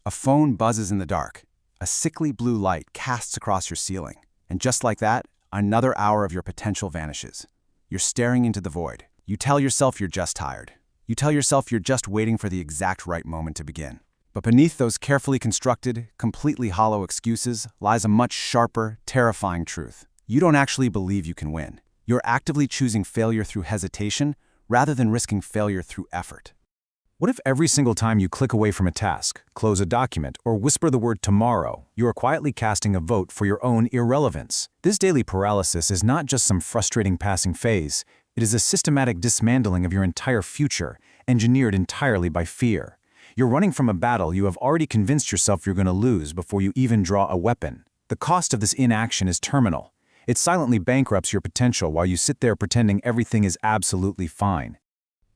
A phone buzzes in the dark. A sickly blue light casts across your ceiling. And just like that, another hour of your potential vanishes. You're staring into the void. You tell yourself you're just tired. You tell yourself you're just waiting for the exact right moment to begin. But beneath those carefully constructed, completely hollow excuses lies a much sharper, terrifying truth. You don't actually believe you can win. You're actively choosing failure through hesitation rather than risking failure through effort. What if every single time you click away from a task, close a document, or whisper the word tomorrow, you are quietly casting a vote for your own irrelevance? This daily paralysis is not just some frustrating passing phase. It is a systematic dismantling of your entire future, engineered entirely by fear. You're running from a battle you have already convinced yourself you're going to lose before you even draw a weapon. The cost of this inaction is terminal. It silently bankrupts your potential while you sit there pretending everything is absolutely fine.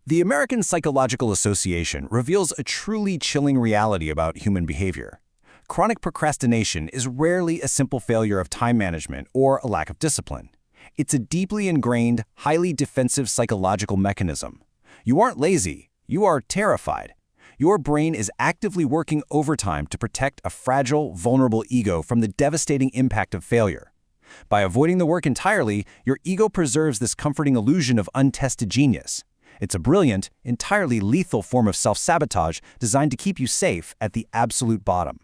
The American Psychological Association reveals a truly chilling reality about human behavior. Chronic procrastination is rarely a simple failure of time management or a lack of discipline. It's a deeply ingrained, highly defensive psychological mechanism. You aren't lazy, you are terrified. Your brain is actively working overtime to protect a fragile, vulnerable ego from the devastating impact of failure. By avoiding the work entirely, your ego preserves this comforting illusion of untested genius. It's a brilliant, entirely lethal form of self-sabotage designed to keep you safe at the absolute bottom.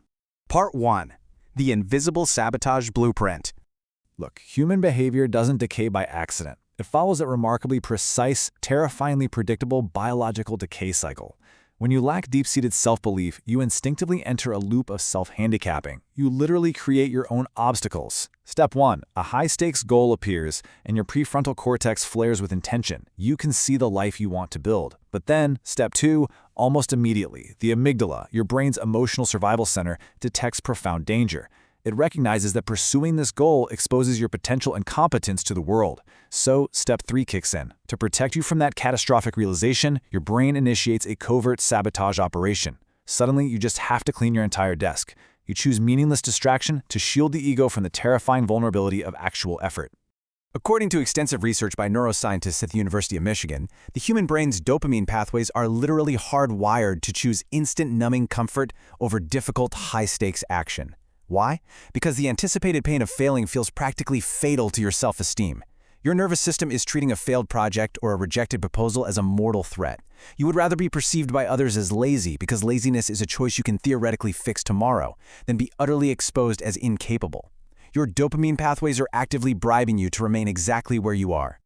Part 1. The Invisible Sabotage Blueprint. Look, human behavior doesn't decay by accident. It follows a remarkably precise, terrifyingly predictable biological decay cycle. When you lack deep-seated self-belief, you instinctively enter a loop of self-handicapping. You literally create your own obstacles. Step 1. A high-stakes goal appears, and your prefrontal cortex flares with intention. You can see the life you want to build. But then, Step 2, almost immediately, the amygdala, your brain's emotional survival center, detects profound danger. It recognizes that pursuing this goal exposes your potential incompetence to the world. So, Step 3 kicks in. To protect you from that catastrophic realization, your brain initiates a covert sabotage operation. Suddenly, you just have to clean your entire desk. You choose meaningless distraction to shield the ego from the terrifying vulnerability of actual effort. According to extensive research by neuroscientists at the University of Michigan, the human brain's dopamine pathways are literally hardwired to choose instant numbing comfort over difficult, high-stakes action. Why? Because the anticipated pain of failing feels practically fatal to your self-esteem. Your nervous system is treating a failed project or a rejected proposal as a mortal threat. You would rather be perceived by others as lazy because laziness is a choice you can theoretically fix tomorrow than be utterly exposed as incapable. Your dopamine pathways are actively bribing you to remain exactly where you are.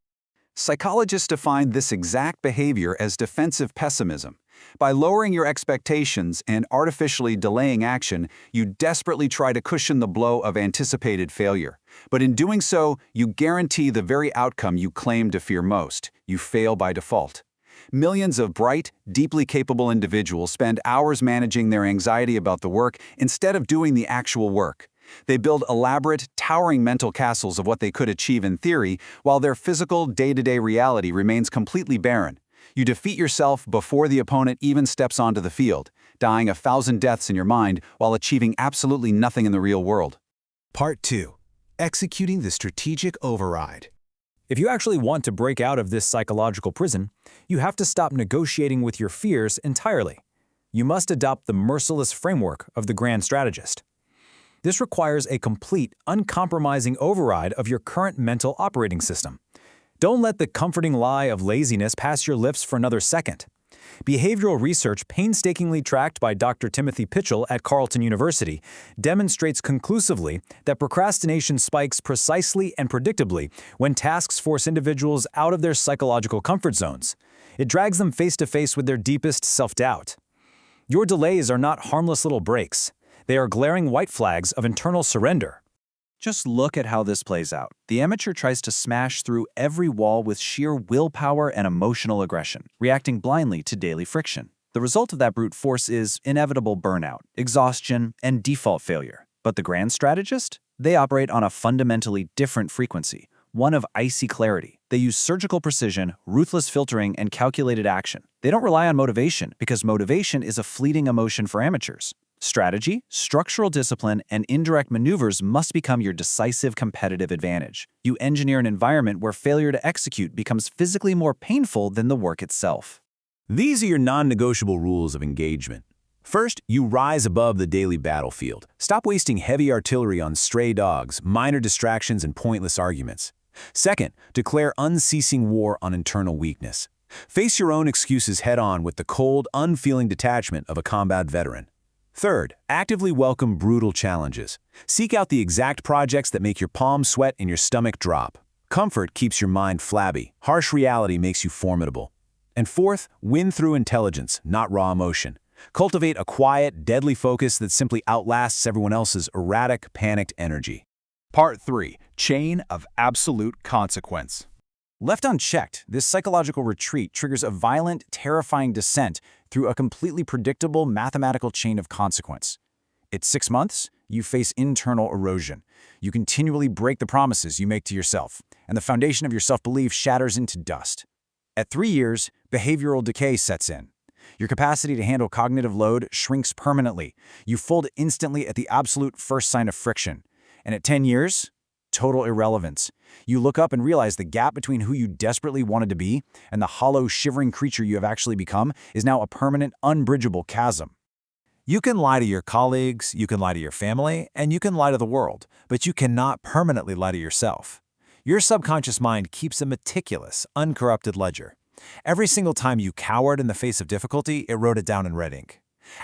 Psychologists define this exact behavior as defensive pessimism. By lowering your expectations and artificially delaying action, you desperately try to cushion the blow of anticipated failure. But in doing so, you guarantee the very outcome you claim to fear most. You fail by default. Millions of bright, deeply capable individuals spend hours managing their anxiety about the work instead of doing the actual work. They build elaborate, towering mental castles of what they could achieve in theory, while their physical, day-to-day reality remains completely barren. You defeat yourself before the opponent even steps onto the field, dying 1,000 deaths in your mind while achieving absolutely nothing in the real world. Part 2. Executing the Strategic Override. If you actually want to break out of this psychological prison, you have to stop negotiating with your fears entirely. You must adopt the merciless framework of the grand strategist. This requires a complete, uncompromising override of your current mental operating system. Don't let the comforting lie of laziness pass your lips for another second. Behavioral research painstakingly tracked by Dr. Timothy Pitchell at Carleton University demonstrates conclusively that procrastination spikes precisely and predictably when tasks force individuals out of their psychological comfort zones. It drags them face to face with their deepest self-doubt. Your delays are not harmless little breaks. They are glaring white flags of internal surrender. Just look at how this plays out. The amateur tries to smash through every wall with sheer willpower and emotional aggression, reacting blindly to daily friction. The result of that brute force is inevitable burnout, exhaustion, and default failure. But the grand strategist? They operate on a fundamentally different frequency, one of icy clarity. They use surgical precision, ruthless filtering, and calculated action. They don't rely on motivation, because motivation is a fleeting emotion for amateurs. Strategy, structural discipline, and indirect maneuvers must become your decisive competitive advantage. You engineer an environment where failure to execute becomes physically more painful than the work itself. These are your non-negotiable rules of engagement. First, you rise above the daily battlefield. Stop wasting heavy artillery on stray dogs, minor distractions, and pointless arguments. Second, declare unceasing war on internal weakness. Face your own excuses head-on with the cold, unfeeling detachment of a combat veteran. Third, actively welcome brutal challenges. Seek out the exact projects that make your palms sweat and your stomach drop. Comfort keeps your mind flabby. Harsh reality makes you formidable. And fourth, win through intelligence, not raw emotion. Cultivate a quiet, deadly focus that simply outlasts everyone else's erratic, panicked energy. Part 3. Chain of Absolute Consequence. Left unchecked, this psychological retreat triggers a violent, terrifying descent through a completely predictable mathematical chain of consequence. At 6 months, you face internal erosion. You continually break the promises you make to yourself, and the foundation of your self-belief shatters into dust. At 3 years, behavioral decay sets in. Your capacity to handle cognitive load shrinks permanently. You fold instantly at the absolute first sign of friction. And at 10 years, total irrelevance. You look up and realize the gap between who you desperately wanted to be and the hollow, shivering creature you have actually become is now a permanent, unbridgeable chasm. You can lie to your colleagues, you can lie to your family, and you can lie to the world, but you cannot permanently lie to yourself. Your subconscious mind keeps a meticulous, uncorrupted ledger. Every single time you cowered in the face of difficulty, it wrote it down in red ink.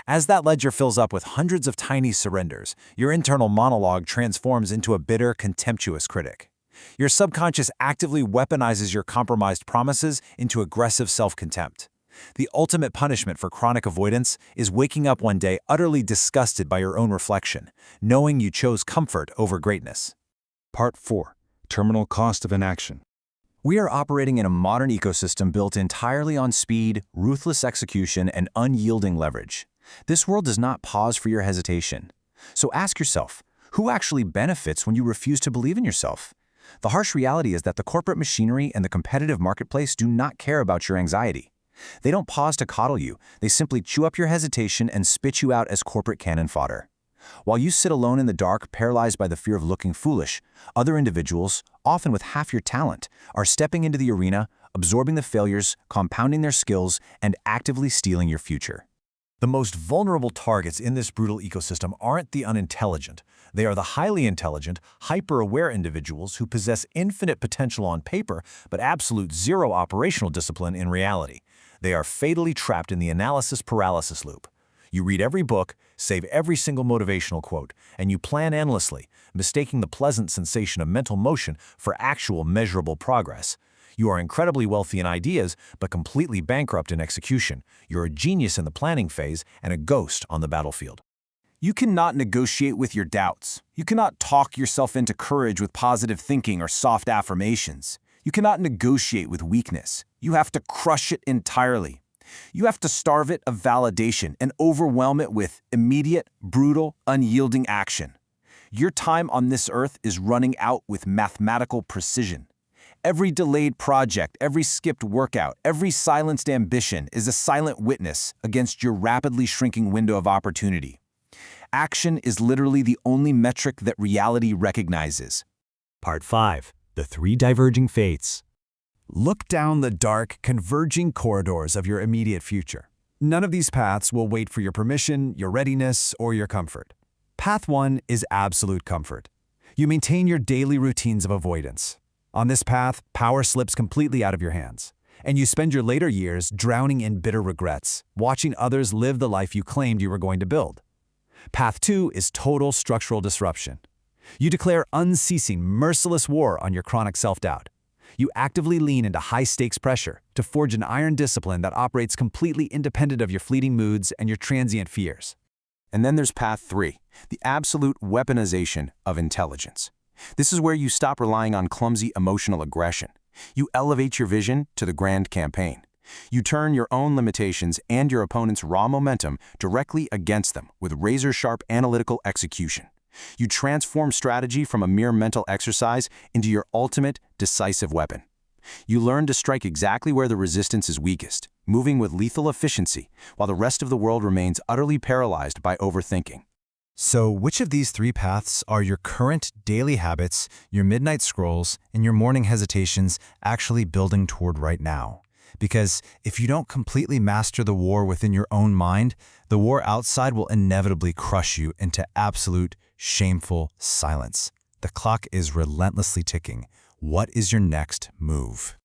As that ledger fills up with hundreds of tiny surrenders, your internal monologue transforms into a bitter, contemptuous critic. Your subconscious actively weaponizes your compromised promises into aggressive self-contempt. The ultimate punishment for chronic avoidance is waking up one day utterly disgusted by your own reflection, knowing you chose comfort over greatness. Part 4. Terminal Cost of Inaction. We are operating in a modern ecosystem built entirely on speed, ruthless execution, and unyielding leverage. This world does not pause for your hesitation. So ask yourself, who actually benefits when you refuse to believe in yourself? The harsh reality is that the corporate machinery and the competitive marketplace do not care about your anxiety. They don't pause to coddle you. They simply chew up your hesitation and spit you out as corporate cannon fodder. While you sit alone in the dark, paralyzed by the fear of looking foolish, other individuals, often with half your talent, are stepping into the arena, absorbing the failures, compounding their skills, and actively stealing your future. The most vulnerable targets in this brutal ecosystem aren't the unintelligent. They are the highly intelligent, hyper-aware individuals who possess infinite potential on paper but absolute zero operational discipline in reality. They are fatally trapped in the analysis paralysis loop. You read every book, save every single motivational quote, and you plan endlessly, mistaking the pleasant sensation of mental motion for actual measurable progress. You are incredibly wealthy in ideas, but completely bankrupt in execution. You're a genius in the planning phase and a ghost on the battlefield. You cannot negotiate with your doubts. You cannot talk yourself into courage with positive thinking or soft affirmations. You cannot negotiate with weakness. You have to crush it entirely. You have to starve it of validation and overwhelm it with immediate, brutal, unyielding action. Your time on this earth is running out with mathematical precision. Every delayed project, every skipped workout, every silenced ambition is a silent witness against your rapidly shrinking window of opportunity. Action is literally the only metric that reality recognizes. Part 5. The 3 Diverging Fates. Look down the dark, converging corridors of your immediate future. None of these paths will wait for your permission, your readiness, or your comfort. Path 1 is absolute comfort. You maintain your daily routines of avoidance. On this path, power slips completely out of your hands, and you spend your later years drowning in bitter regrets, watching others live the life you claimed you were going to build. Path 2 is total structural disruption. You declare unceasing, merciless war on your chronic self-doubt. You actively lean into high-stakes pressure to forge an iron discipline that operates completely independent of your fleeting moods and your transient fears. And then there's Path 3, the absolute weaponization of intelligence. This is where you stop relying on clumsy emotional aggression. You elevate your vision to the grand campaign. You turn your own limitations and your opponent's raw momentum directly against them with razor-sharp analytical execution. You transform strategy from a mere mental exercise into your ultimate, decisive weapon. You learn to strike exactly where the resistance is weakest, moving with lethal efficiency, while the rest of the world remains utterly paralyzed by overthinking. So, which of these 3 paths are your current daily habits, your midnight scrolls, and your morning hesitations actually building toward right now? Because if you don't completely master the war within your own mind, the war outside will inevitably crush you into absolute, shameful silence. The clock is relentlessly ticking. What is your next move?